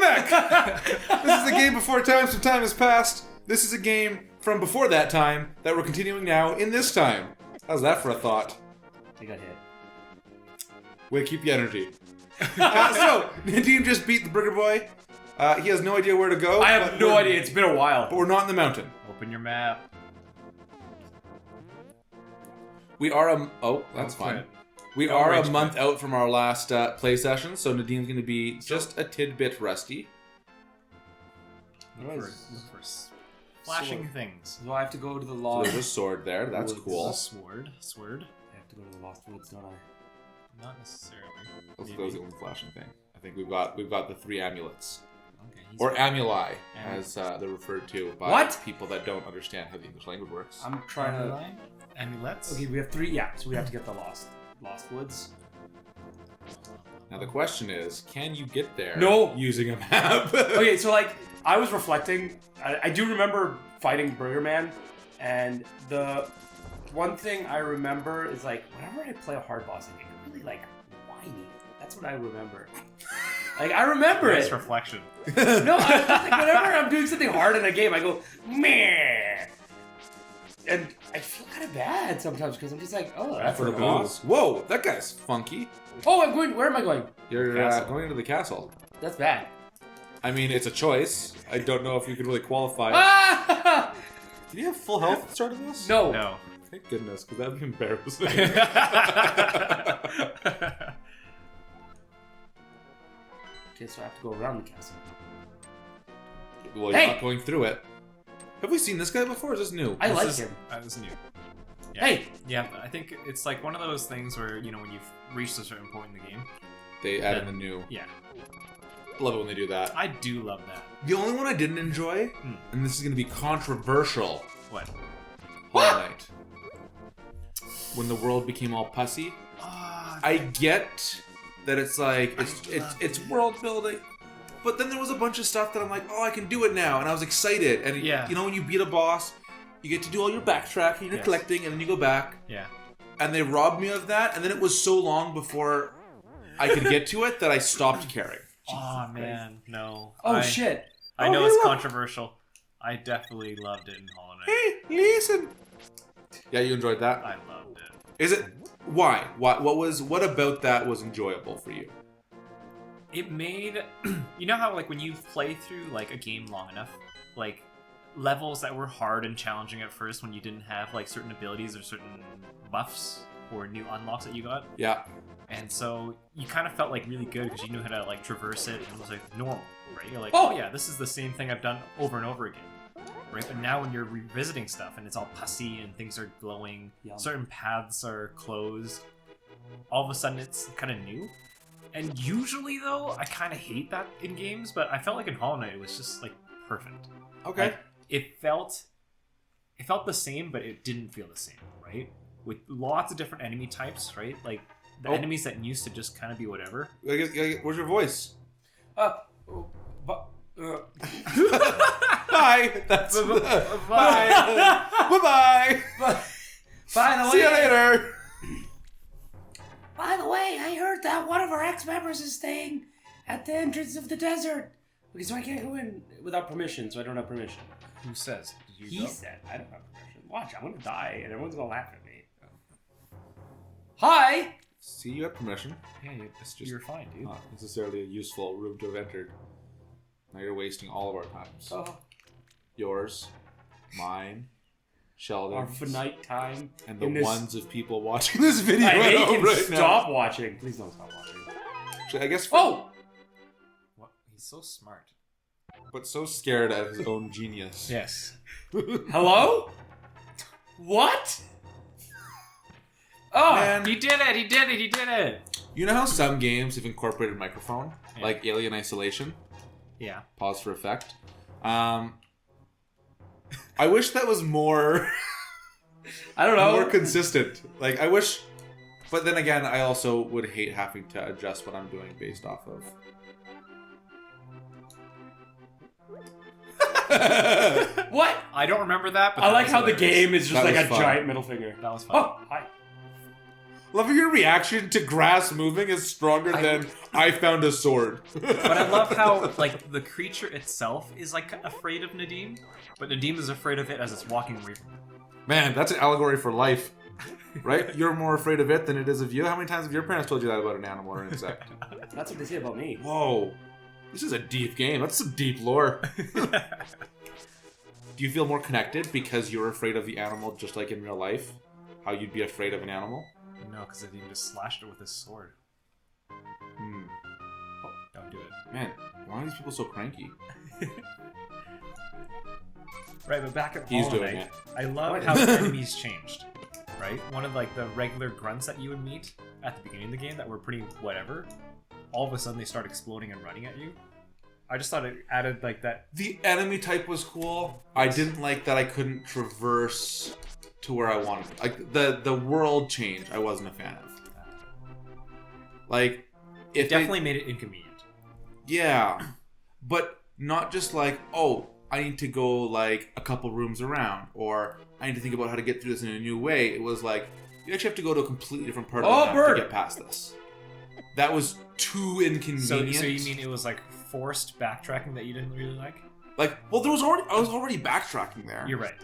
back! This is a game before time, some time has passed. This is a game from before that time that we're continuing now in this time. How's that for a thought? I got hit. Way to keep the energy. So, Nadim just beat the Burger Boy. He has no idea where to go. I have no idea. It's been a while. But we're not in the mountain. Open your map. We are that's fine. We are a month out from our last play session, so Nadim's going to be just a tidbit rusty. Look for flashing things. Do I have to go to the So lost? there's a sword there. That's cool. Sword. I have to go to the lost woods, don't I? Not necessarily. Let's go to the flashing thing. I think we've got the 3 amulets. Okay. Or amuli, as they're referred to by people that don't understand how the English language works. I'm trying to. Amulets. Okay, we have 3. Yeah, so we have to get the lost woods. Now the question is, can you get there? No. Using a map. Okay, so like I was reflecting. I do remember fighting Burger Man, and the one thing I remember is like whenever I play a hard boss, I get really like whiny. That's what I remember. Like I remember Nice it. reflection. No, like whenever I'm doing something hard in a game, I go meh, and I feel kind of bad sometimes because I'm just like, oh, that's For the a boss. Whoa, that guy's funky. Oh, I'm going. Where am I going? You're going into the castle. That's bad. I mean, it's a choice. I don't know if you could really qualify. Ah! Did you have full health at the start of this? No. No. Thank goodness, because that'd be embarrassing. Okay, so I have to go around the castle. Well, you're not going through it. Have we seen this guy before, or is this new? I like him. This is new. Yeah. Hey! Yeah, I think it's like one of those things where, you know, when you've reached a certain point in the game. They add in a new. Yeah. Love it when they do that. I do love that. The only one I didn't enjoy, and this is going to be controversial. What? Hollow Knight. When the world became all pussy. I get that it's like it's world building, but then there was a bunch of stuff that I'm like, oh, I can do it now, and I was excited. And you know, when you beat a boss, you get to do all your backtracking, you're collecting, and then you go back. Yeah. And they robbed me of that, and then it was so long before I could get to it that I stopped caring. Oh man, no. Oh shit! I know it's controversial. I definitely loved it in Hollow Knight. Hey, listen. Yeah, you enjoyed that? I loved it. Is it? Why? What about that was enjoyable for you? It made, you know how like when you play through like a game long enough, like levels that were hard and challenging at first when you didn't have like certain abilities or certain buffs or new unlocks that you got. Yeah. And so you kind of felt like really good because you knew how to like traverse it and it was like normal, right? You're like, oh yeah, this is the same thing I've done over and over again. Right, but now when you're revisiting stuff and it's all pussy and things are glowing, certain paths are closed, all of a sudden it's kind of new. And usually though, I kind of hate that in games, but I felt like in Hollow Knight it was just like perfect. Okay. Like, it felt the same, but it didn't feel the same, right? With lots of different enemy types, right? Like the enemies that used to just kind of be whatever. Where's your voice? Bye. That's Bye. Bye. By the way, See you later. By the way, I heard that one of our ex-members is staying at the entrance of the desert. Okay, so I can't go in without permission, so I don't have permission. Who says? Did you He go? said I don't have permission. Watch, I'm gonna die, and everyone's gonna laugh at me. Hi. See, you have permission. Yeah, you're fine, dude. Not necessarily a useful room to have entered. Now you're wasting all of our times. Oh, Yours, mine, Sheldon, our finite time, and the in this- ones of people watching this video. I hate at home him. right Stop watching. Please don't stop watching. Now. I guess. Oh. What? He's so smart. But so scared at his own genius. Yes. Hello? What? Oh, Man. He did it! He did it! He did it! You know how some games have incorporated microphone, like Alien Isolation? Yeah. Pause for effect. I wish that was more. I don't know. More consistent. Like I wish, but then again, I also would hate having to adjust what I'm doing based off of. What? I don't remember that, but I that like was how the hilarious. game is just That like was a fun. giant middle finger. That was fun. Oh, hi. Love your reaction to grass moving is stronger than I found a sword. But I love how, like, the creature itself is, like, afraid of Nadim, but Nadim is afraid of it as it's walking away from him. Man, that's an allegory for life. Right? You're more afraid of it than it is of you. How many times have your parents told you that about an animal or an insect? That's what they say about me. Whoa. This is a deep game. That's some deep lore. Do you feel more connected because you're afraid of the animal just like in real life? How you'd be afraid of an animal? No, because Nadim just slashed it with his sword. Hmm. Oh, don't do it. Man, why are these people so cranky? Right, but back at He's Hollow doing Knight, it. I love how the enemies changed. Right? One of like the regular grunts that you would meet at the beginning of the game that were pretty whatever, all of a sudden they start exploding and running at you. I just thought it added like that. The enemy type was cool. I didn't like that I couldn't traverse to where I wanted. Like the world change I wasn't a fan of. Like It definitely made it inconvenient. Yeah. But not just like, oh, I need to go like a couple rooms around, or I need to think about how to get through this in a new way. It was like, you actually have to go to a completely different part of the map to get past this. That was too inconvenient. So you mean it was like forced backtracking that you didn't really like? Like, well, I was already backtracking there. You're right.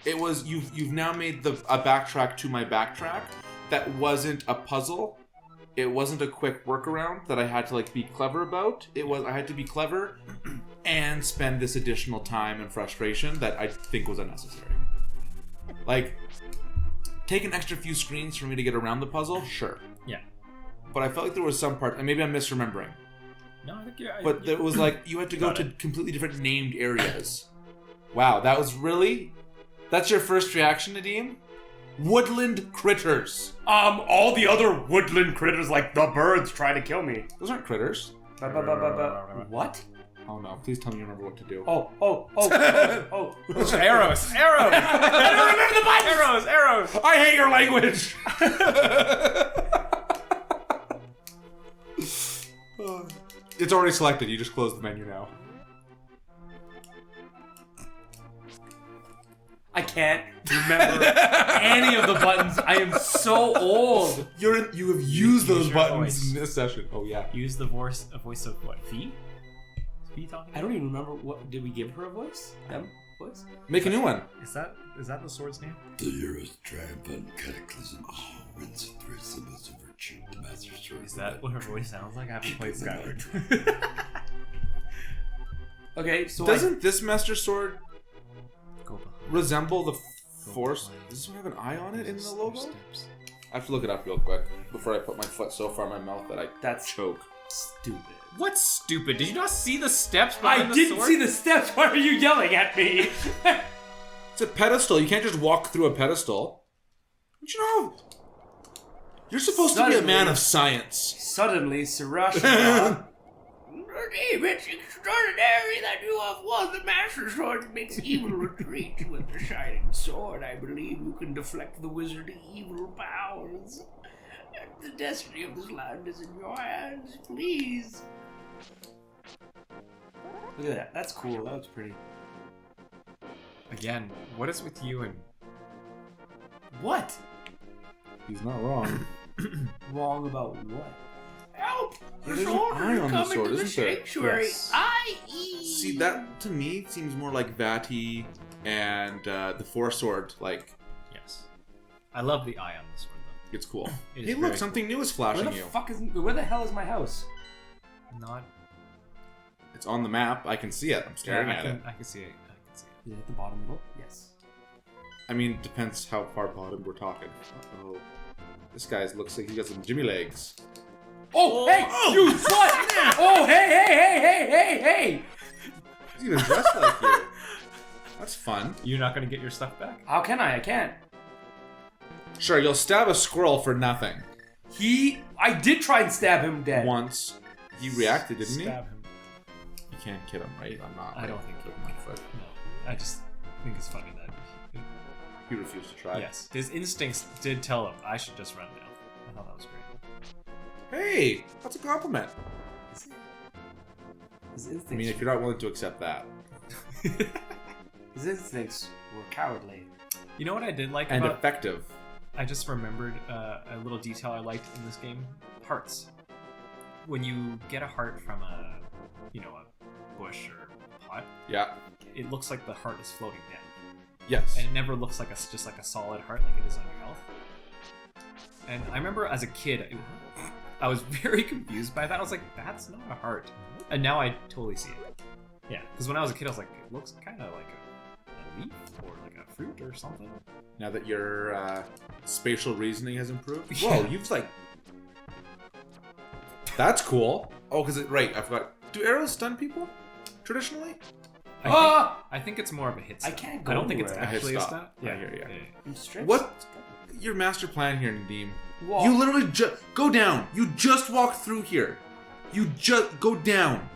It was you've now made a backtrack to my backtrack that wasn't a puzzle. It wasn't a quick workaround that I had to like be clever about. I had to be clever and spend this additional time and frustration that I think was unnecessary. Like, take an extra few screens for me to get around the puzzle, sure. Yeah. But I felt like there was some part, and maybe I'm misremembering. No, I think But it was like you had to go to completely different named areas. Wow, that's your first reaction, Nadim? Woodland critters. All the other woodland critters, like the birds, try to kill me. Those aren't critters. What? Oh no, please tell me you remember what to do. Oh. Arrows! I don't remember the buttons! Arrows! I hate your language! It's already selected, you just close the menu now. I can't remember any of the buttons. I am so old. You have used those your buttons voice. in this session. Oh yeah. Use the voice of what? Fee? Is Fee talking? I don't even remember did we give her a voice? Them voice? Make a new one. Is that the sword's name? The hero's triumphant cataclysm wins through symbols of virtue. The master sword. Is that what her voice sounds like? I haven't played Skyward. Okay, so Doesn't this Master Sword Go behind. resemble the Force? behind. Does this one have an eye on it in the Step, logo? steps. I have to look it up real quick before I put my foot so far in my mouth that I That's choke. stupid. What's stupid? Did you not see the steps I behind the didn't sword? see the steps. Why are you yelling at me? It's a pedestal. You can't just walk through a pedestal. Don't you know? You're supposed to be a man of science. Suddenly, Sarashina. It's extraordinary that you have won the Master Sword makes evil retreat. With the shining sword, I believe you can deflect the wizard's evil powers. The destiny of this land is in your hands, please. Look at that. That's cool. That looks pretty. Again, what is with you and What? He's not wrong. Wrong about what? Help! The There's an sword eye on the coming sword, to the isn't there? sanctuary. Yes. I.e. See, that to me seems more like Vati and the Four Sword. Like, yes? I love the eye on the sword though. it's cool. It Hey, is look, very something new is Where flashing the you. fuck is? Where the hell is my house? Not. It's on the map. I can see it. I'm staring at it. I can see it. I can see it. Is it at the bottom middle? Yes. I mean, depends how far bottom we're talking. Oh, this guy looks like he got some Jimmy legs. Oh, hey, you what? Oh, hey! He's even dressed like you. That's fun. You're not gonna get your stuff back? How can I? I can't. Sure, you'll stab a squirrel for nothing. I did try and stab him dead. Once. He reacted, didn't he? Stab him. You can't kill him, right? I'm not. I don't think with my foot. No. I just think it's funny that. He refused to try. Yes. His instincts did tell him I should just run down. I thought that was great. Hey, that's a compliment. His I instincts, mean, if you're not willing to accept that. his instincts were cowardly. You know what I did like And about effective. I just remembered a little detail I liked in this game. Hearts. When you get a heart from a bush or pot, Yeah. it looks like the heart is floating down. Yes. And it never looks like just like a solid heart like it is on your health. And I remember as a kid, I was very confused by that. I was like, that's not a heart. And now I totally see it. Yeah, because when I was a kid, I was like, it looks kind of like a leaf or like a fruit or something. Now that your spatial reasoning has improved. Whoa, you've like... That's cool. Oh, because right, I forgot. Do arrows stun people traditionally? I think it's more of a hit stun. I can't go I don't think it's anywhere. actually a Hit stun. stop. I hear ya. I'm stripped. What? Your master plan here, Nadim. Walk. You literally just go down. You just walk through here. You just go down.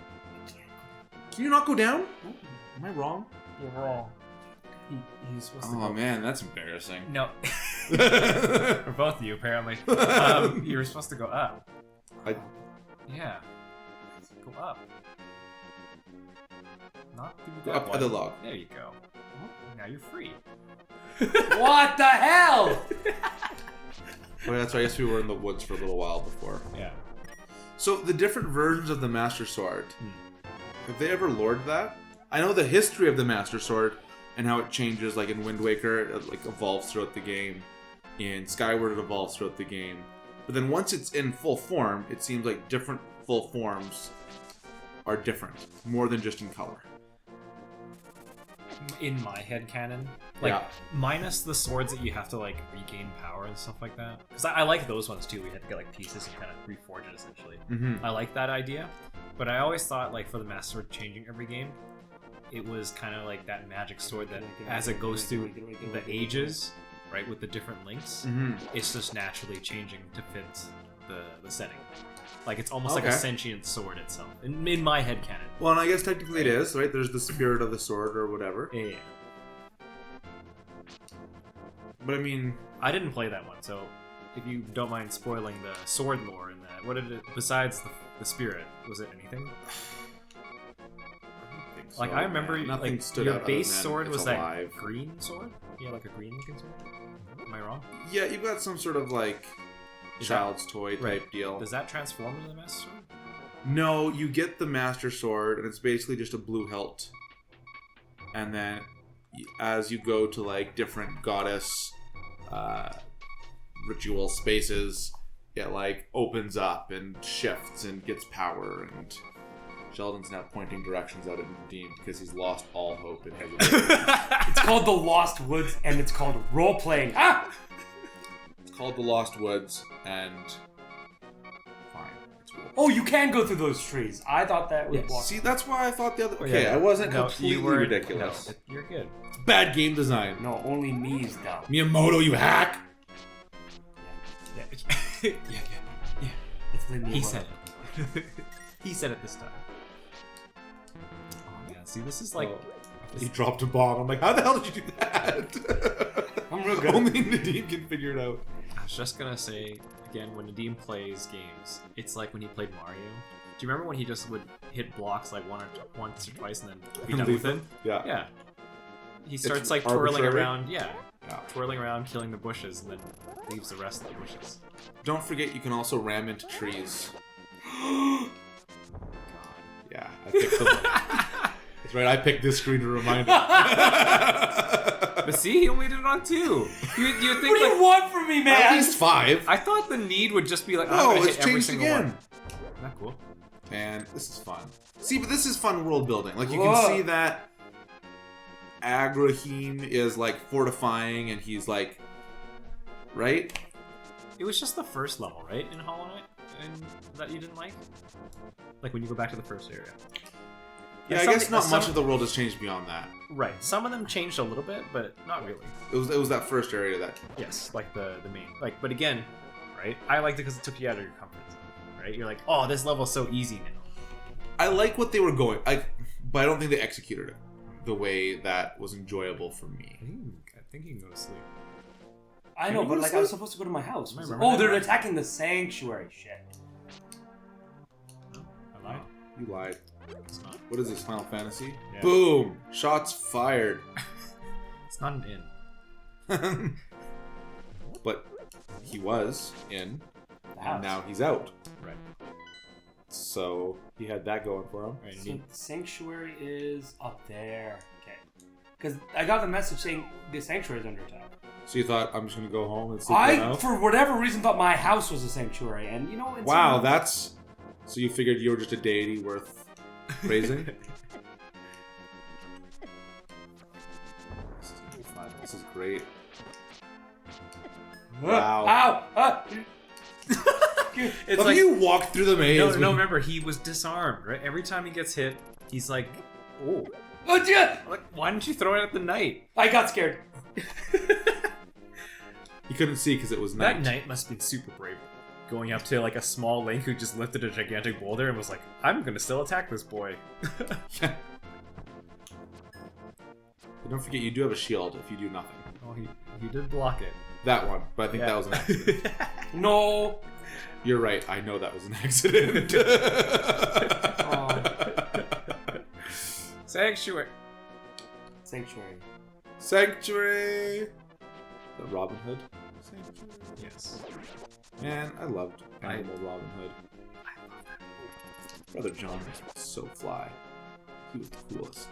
Can you not go down? Am I wrong? You're wrong. He's supposed to Oh go. man, that's embarrassing. No. For both of you, apparently. You were supposed to go up. Yeah. Go up. Not through Go that up one. the log. There you go. Now you're free. What the hell? Oh, that's right. I guess we were in the woods for a little while before. Yeah. So the different versions of the Master Sword, have they ever lored that? I know the history of the Master Sword and how it changes. Like in Wind Waker, it like evolves throughout the game. In Skyward, it evolves throughout the game. But then once it's in full form, it seems like different full forms are different, more than just in color. In my head canon, like Yeah. minus the swords that you have to like regain power and stuff like that. Because I like those ones too. We had to get like pieces and kind of reforge it essentially. Mm-hmm. I like that idea, but I always thought like for the Master Sword changing every game, it was kind of like that magic sword that as it goes through the ages, right, with the different links, Mm-hmm. it's just naturally changing to fit the setting. Like it's almost like a Okay. sentient sword itself. In my head canon. Well, and I guess technically it is, right? There's the spirit of the sword or whatever. Yeah. But I mean, I didn't play that one, so if you don't mind spoiling the sword lore in that, what did it, besides the spirit, was it anything? Like I remember, nothing like stood your out other base than sword it's was alive. that green sword. Yeah, like a green looking sword. Am I wrong? Yeah, you've got some sort of like Is child's toy type right. deal. Does that transform into the Master Sword? No, you get the Master Sword, and it's basically just a blue hilt. And then, as you go to like different goddess ritual spaces, it like opens up and shifts and gets power. And Sheldon's now pointing directions out at Nadim because he's lost all hope and hesitation. It's called The Lost Woods, and it's called role playing. Ah! It's called the Lost Woods, and fine, it's cool. Oh, you can go through those trees. I thought that was walking. See, that's why I thought the other. Oh, Okay, yeah. I wasn't No, completely you were ridiculous. No, you're good. Bad game design. No, only me is dumb. Miyamoto, you hack! Yeah. yeah. It's leave me He alone. said it. He said it this time. Oh yeah. See, this is like. He dropped a bomb. I'm like, how the hell did you do that? I'm real good. Only Nadim can figure it out. I was just gonna say again, when Nadim plays games, it's like when he played Mario. Do you remember when he just would hit blocks like once or twice and then be done Leave with it? them? Yeah. Yeah. He starts like twirling arbitrary? around. Yeah. Yeah. Twirling around, killing the bushes, and then leaves the rest of the bushes. Don't forget, you can also ram into trees. Yeah, I picked them. That's right, I picked this screen to remind him. But see, he only did it on 2. You think What do you like want from me, At man? least 5. I thought the need would just be like, I'm No, gonna it's hit every changed single again. one. Isn't that cool? And this is fun. See, but this is fun world building. Like, you Whoa. can see that Agrahim is, like, fortifying, and he's, like... Right? It was just the first level, right, in Hollow Knight, and that you didn't like. Like when you go back to the first area. Yeah, And I guess some- not much some- of the world has changed beyond that. Right. Some of them changed a little bit, but not really. It was that first area that... Yes, like the main. Like, but again, right? I liked it because it took you out of your comfort zone, right? You're like, oh, this level's so easy now. I like what they were going... but I don't think they executed it the way that was enjoyable for me. I think you can go to sleep. I know, Can you but go to like I was sleep? supposed to go to my house. I remember Oh, that. they're attacking the sanctuary. Shit. No, I lied. You lied. It's not. What is this, Final Fantasy? Yeah. Boom! Shots fired. It's not an inn. But he was in, The and house. now he's out. Right. So he had that going for him. Right. So the sanctuary is up there. Okay. Because I got the message saying the sanctuary is under attack. So you thought, I'm just gonna go home and sleep it I, out? for whatever reason, thought my house was a sanctuary, and you know, it's Wow, that's... So you figured you were just a deity worth praising? This is great. Wow. Ow! It's Look like at you walk through the maze. no. Remember, he was disarmed. Right. Every time he gets hit, he's like, "Oh, Oh, yeah! like, why didn't you throw it at the knight?" I got scared. He couldn't see because it was night. That knight must have been super brave. Going up to like a small link who just lifted a gigantic boulder and was like, "I'm gonna still attack this boy." But don't forget, you do have a shield if you do nothing. Oh, he did block it. That one, but I think Yeah. that was an accident. No. You're right, I know that was an accident. Sanctuary. Sanctuary. Sanctuary! The Robin Hood? Sanctuary. Yes. Man, I loved Animal Robin Hood. Brother John was so fly. He was the coolest.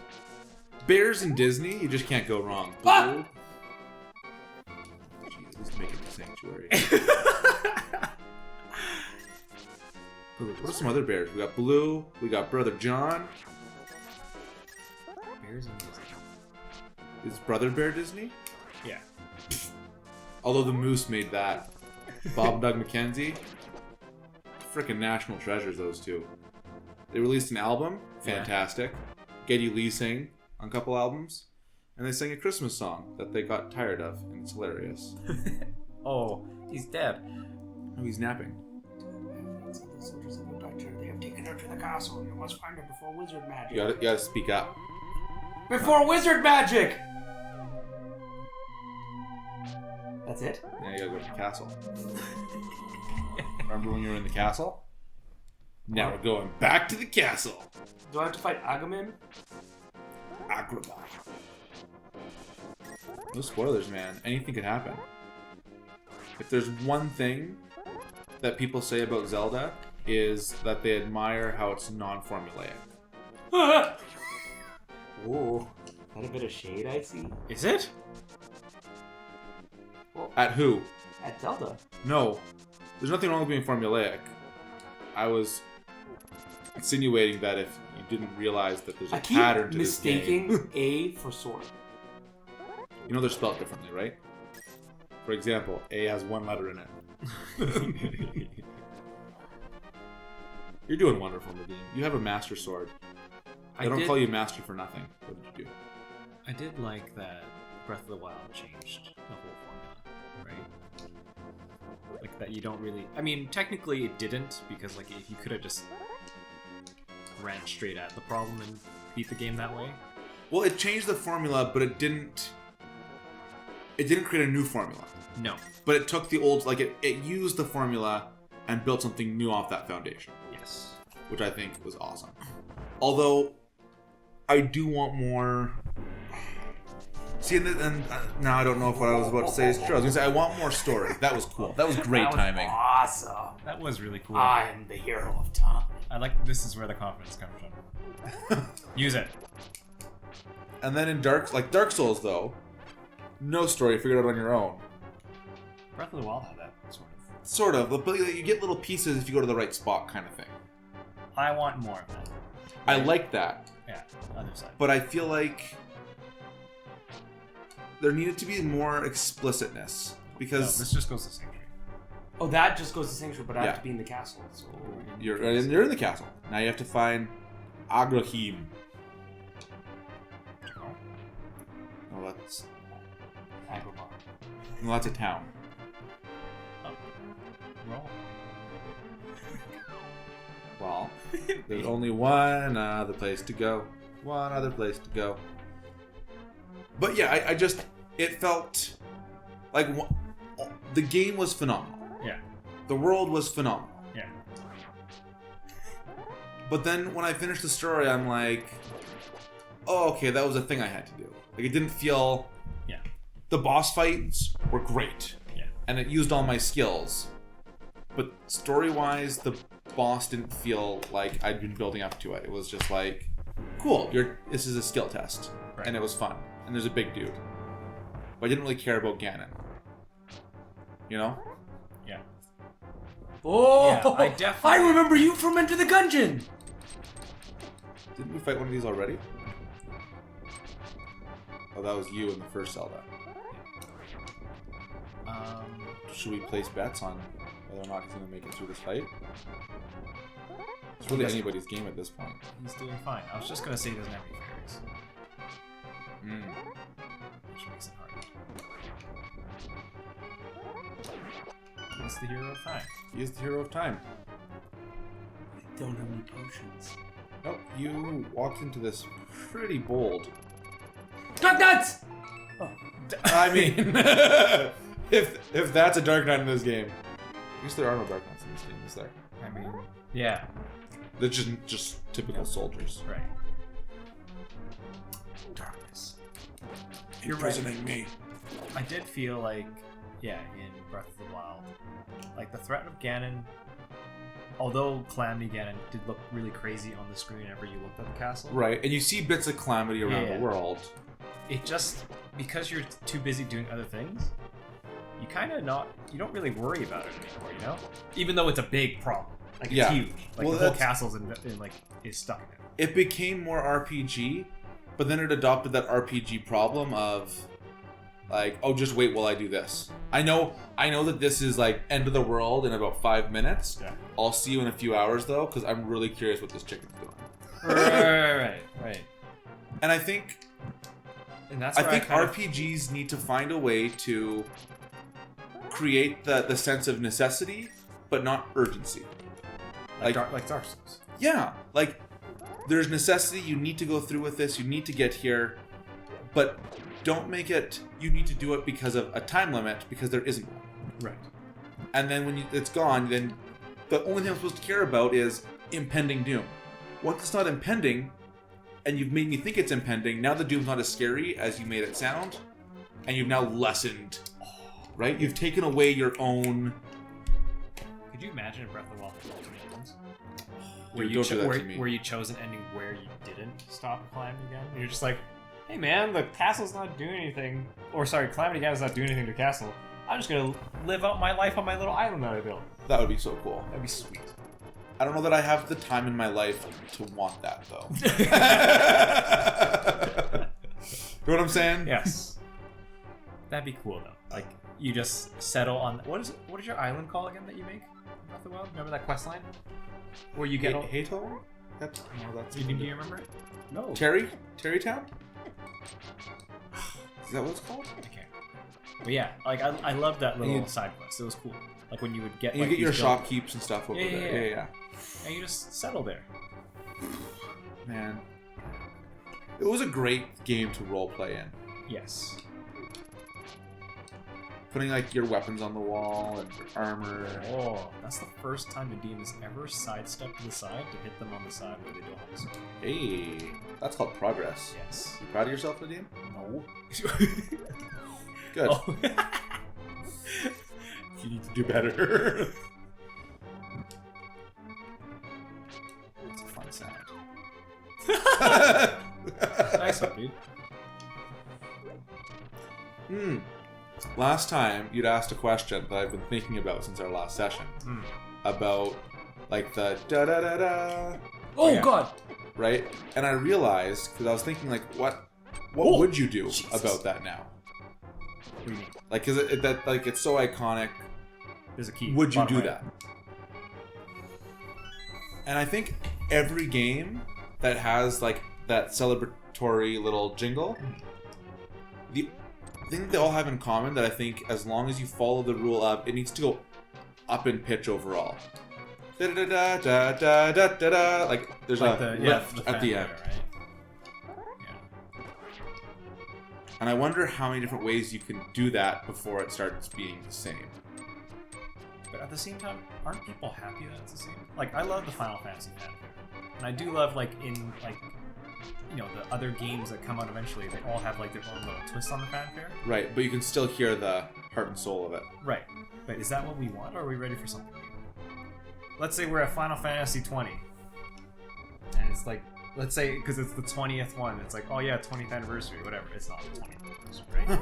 Bears in Disney, you just can't go wrong. Ah! Jeez, let's make it the sanctuary. What are some other bears? We got Blue, we got Brother John. Bears and Disney. Is Brother Bear Disney? Yeah. Although the Moose made that. Bob and Doug McKenzie. Frickin' national treasures, those two. They released an album. Fantastic. Geddy Lee sang on a couple albums. And they sang a Christmas song that they got tired of. And it's hilarious. Oh, he's dead. Oh, he's napping. The soldiers of the Doctor, they have taken her to the castle, and you must find her before wizard magic. You gotta speak up. Before wizard magic! That's it? Yeah, you gotta go to the castle. Remember when you were in the castle? Now we're going back to the castle. Do I have to fight Agamemnon? Agrabah. No spoilers, man. Anything could happen. If there's one thing that people say about Zelda, is that they admire how it's non-formulaic. Ooh. That a bit of shade I see? Is it? At who? At Zelda. No. There's nothing wrong with being formulaic. I was insinuating that if you didn't realize that there's a I keep pattern to this game. mistaking A for sword. You know they're spelled differently, right? For example, A has one letter in it. You're doing wonderful, Nadine. You have a master sword. I don't call you master for nothing. What did you do? I did like that Breath of the Wild changed the whole formula, right? Like that you don't really... I mean, technically it didn't, because like if you could have just ran straight at the problem and beat the game that way. Well, it changed the formula, but it didn't create a new formula. No. But it took the old, like it used the formula and built something new off that foundation. Yes. Which I think was awesome. Although, I do want more... See, and now I don't know if what I was about to say is true. I was going to say, I want more story. That was cool. That was great timing. Awesome. That was really cool. I am the hero of time. I like this is where the confidence comes from. Use it. And then in Dark Souls, though, no story, figure it out on your own. Breath of the Wild had that sort of. Sort of, but you get little pieces if you go to the right spot kind of thing. I want more of that. I like that, Yeah, other side. but I feel like there needed to be more explicitness. No, Because this just goes to Sanctuary. Oh, that just goes to Sanctuary, but I Yeah. have to be in the castle. So you're in the castle. Now you have to find Agrahim. Oh, that's... Agrabah. No, that's a town. Roll. Well, there's only one other place to go. One other place to go. But yeah, I just... It felt like... The game was phenomenal. Yeah. The world was phenomenal. Yeah. But then when I finished the story, I'm like... Oh, okay, that was a thing I had to do. Like, it didn't feel... Yeah. The boss fights were great. Yeah. and it used all my skills. But story-wise, the boss didn't feel like I'd been building up to it. It was just like, cool, this is a skill test. Right. And it was fun. And there's a big dude. But I didn't really care about Ganon. You know? Yeah. Oh, Yeah, I definitely- I remember you from Enter the Gungeon. Didn't we fight one of these already? Oh, that was you in the first Zelda. Should we place bets on whether or not he's going to make it through this fight? It's really anybody's game at this point. He's doing fine. I was just gonna say he doesn't have any fairies, which makes it hard. He's the hero of time. He is the hero of time. I don't have any potions. Nope, you walked into this pretty bold. Dark Nuts! I mean, if that's a Dark Knight in this game. I guess there are no Dark Knights in this game, is there? I mean, yeah, They're just typical soldiers. right. Darkness. You're right. Imprisoning me. I did feel like, yeah, in Breath of the Wild, like the threat of Ganon, although Calamity Ganon did look really crazy on the screen whenever you looked at the castle. Right, and you see bits of calamity around Yeah. the world. It just, because you're too busy doing other things, you kind of you don't really worry about it anymore, you know? Even though it's a big problem. Like, it's Yeah. huge. Like, Well, the whole that's- castle's is stuck in it. It became more RPG, but then it adopted that RPG problem of, like, oh, just wait while I do this. I know that this is, like, end of the world in about 5 minutes. Yeah. I'll see you in a few hours, though, because I'm really curious what this chicken's doing. Right. And I think And that's where I think kind of- RPGs need to find a way to create the sense of necessity, but not urgency. like Dark Souls. Yeah, like there's necessity. You need to go through with this. You need to get here, but don't make it. You need to do it because of a time limit, because there isn't one. Right. And then when it's gone, then the only thing I'm supposed to care about is impending doom. Once it's not impending, and you've made me think it's impending, now the doom's not as scary as you made it sound, and you've now lessened. Right? You've taken away your own. Could you imagine if Breath of the Wild had alternate endings? Dude, don't do that to me. Where you chose an ending where you didn't stop Calamity Ganon? And you're just like, hey man, the castle's not doing anything. Or sorry, Calamity Ganon's not doing anything to the castle. I'm just gonna live out my life on my little island that I built. That would be so cool. That'd be sweet. I don't know that I have the time in my life to want that, though. You know what I'm saying? Yes. That'd be cool though. Like, you just settle on what is your island called again that you make in Breath of the Wild? Remember that quest line? Where you get Hato? That's do you remember it? No. Terrytown? Is that what it's called? I can't. But yeah, like I love that little You- side quest. It was cool. Like when you would get And you like get your these buildings, shopkeeps and stuff over Yeah, there. yeah. Yeah. and you just settle there. Man. It was a great game to roleplay in. Yes. Putting like your weapons on the wall and your armor. Oh, that's the first time Nadim has ever sidestepped to the side to hit them on the side where they don't have a sword. Hey, that's called progress. Yes. You proud of yourself, Nadim? No. Good. Oh. You need to do better. It's a fun sound. Nice one, dude. Last time you'd asked a question that I've been thinking about since our last session about like the da da da da, Oh Yeah. god! right? And I realized because I was thinking like, what Oh, would you do Jesus. about that now? What do you mean? Like, cause that like it's so iconic. There's a key. Would you Bottom do right. that? And I think every game that has like that celebratory little jingle, the thing they all have in common that I think as long as you follow the rule of it needs to go up in pitch overall. Da da da da da da da da. Like there's Like a the lift at the fanfare, end. right? Yeah. And I wonder how many different ways you can do that before it starts being the same. But at the same time, aren't people happy that it's the same? Like, I love the Final Fantasy fanfare. And I do love, like, in, like, you know, the other games that come out eventually, they all have, like, their own little twist on the fanfare. Right, but you can still hear the heart and soul of it. Right. But is that what we want, or are we ready for something new? Let's say we're at Final Fantasy 20. And it's like, let's say, because it's the 20th one, it's like, oh yeah, 20th anniversary, whatever. It's not the 20th anniversary, right?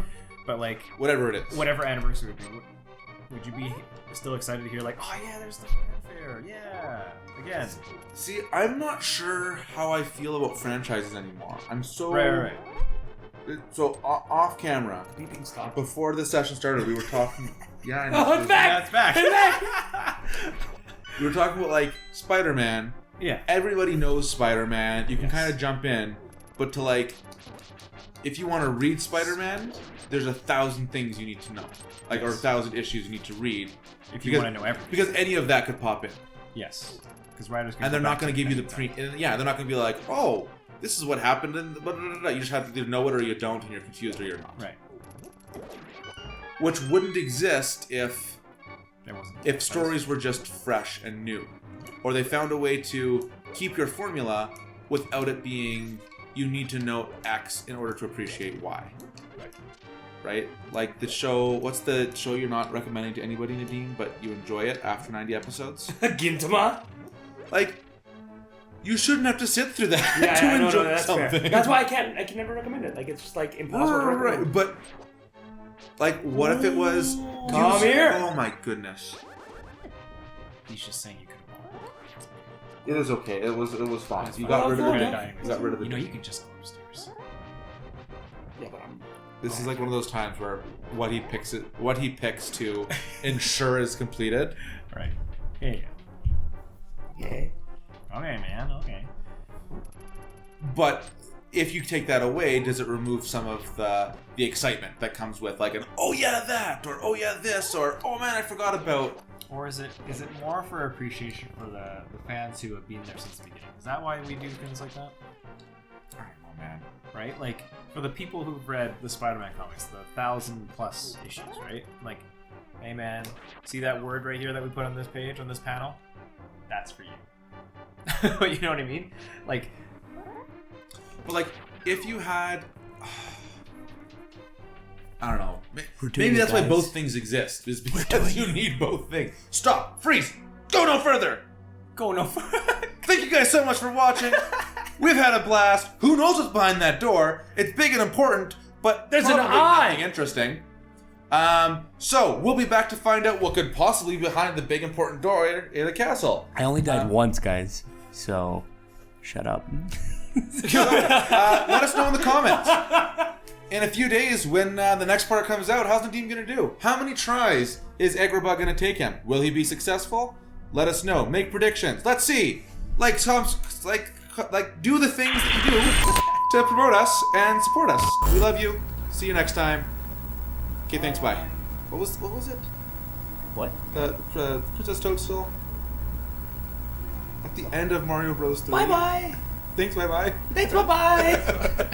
But like... Whatever it is. Whatever anniversary would be. Would you be still excited to hear like, oh yeah, there's the fanfare, yeah, again? See, I'm not sure how I feel about franchises anymore. I'm so... Right. So, off camera, Beeping stop. before the session started, we were talking... Yeah, I know. Oh, it's back! Yeah, it's back. It's back! We were talking about, like, Spider-Man. Yeah. Everybody knows Spider-Man. You can Yes. kind of jump in. But to, like... If you want to read Spider-Man, there's 1,000 things you need to know. Like, or 1,000 issues you need to read. If you want to know everything. Because any of that could pop in. Yes. Because writers can And they're go not back going to give you the anything. pre... Yeah, they're not going to be like, oh, this is what happened, and blah, blah, blah, blah. You just have to either know it or you don't, and you're confused or you're not. Right. Which wouldn't exist if There wasn't. if stories were just fresh and new. Or they found a way to keep your formula without it being, you need to know X in order to appreciate Y. Right? Like the show, what's the show you're not recommending to anybody, Nadine, but you enjoy it after 90 episodes? Gintama? Like, you shouldn't have to sit through that Yeah, to no, enjoy that's something. fair. That's why I can never recommend it. Like, it's just like impossible to recommend. Right, but like, what if it was? Come here. Oh my goodness! He's just saying you could have won. It is okay. It was fine. It's You fine. got rid of the Okay. ding. You got rid of the You know, ding. you can just go upstairs. Yeah, but I'm... This is like one of those times where what he picks to ensure is completed. Right. Yeah. Yeah. Okay, man. Okay. But if you take that away, does it remove some of the excitement that comes with like an oh yeah that, or oh yeah this, or oh man I forgot about? Or is it more for appreciation for the fans who have been there since the beginning? Is that why we do things like that? I don't know, man. Right? Like, for the people who've read the Spider-Man comics, the 1,000+ issues, right? Like, hey man, see that word right here that we put on this page, on this panel? That's for you. You know what I mean? Like, But like, if you had, I don't know, maybe that's why both things exist, is because you need both things. Stop, freeze, go no further. go no further. Thank you guys so much for watching. We've had a blast. Who knows what's behind that door? It's big and important, but There's an probably eye. nothing interesting. So we'll be back to find out what could possibly be behind the big important door in the castle. I only died once, guys. So, shut up. Let us know in the comments. In a few days, when the next part comes out, how's Nadim gonna do? How many tries is Agrabah gonna take him? Will he be successful? Let us know. Make predictions. Let's see. Like do the things that you do to promote us and support us. We love you. See you next time. Okay, thanks. Bye. What was it? What? Princess Toadstool. At the end of Mario Bros. 3. Bye-bye. Thanks. Bye bye. Thanks, bye-bye.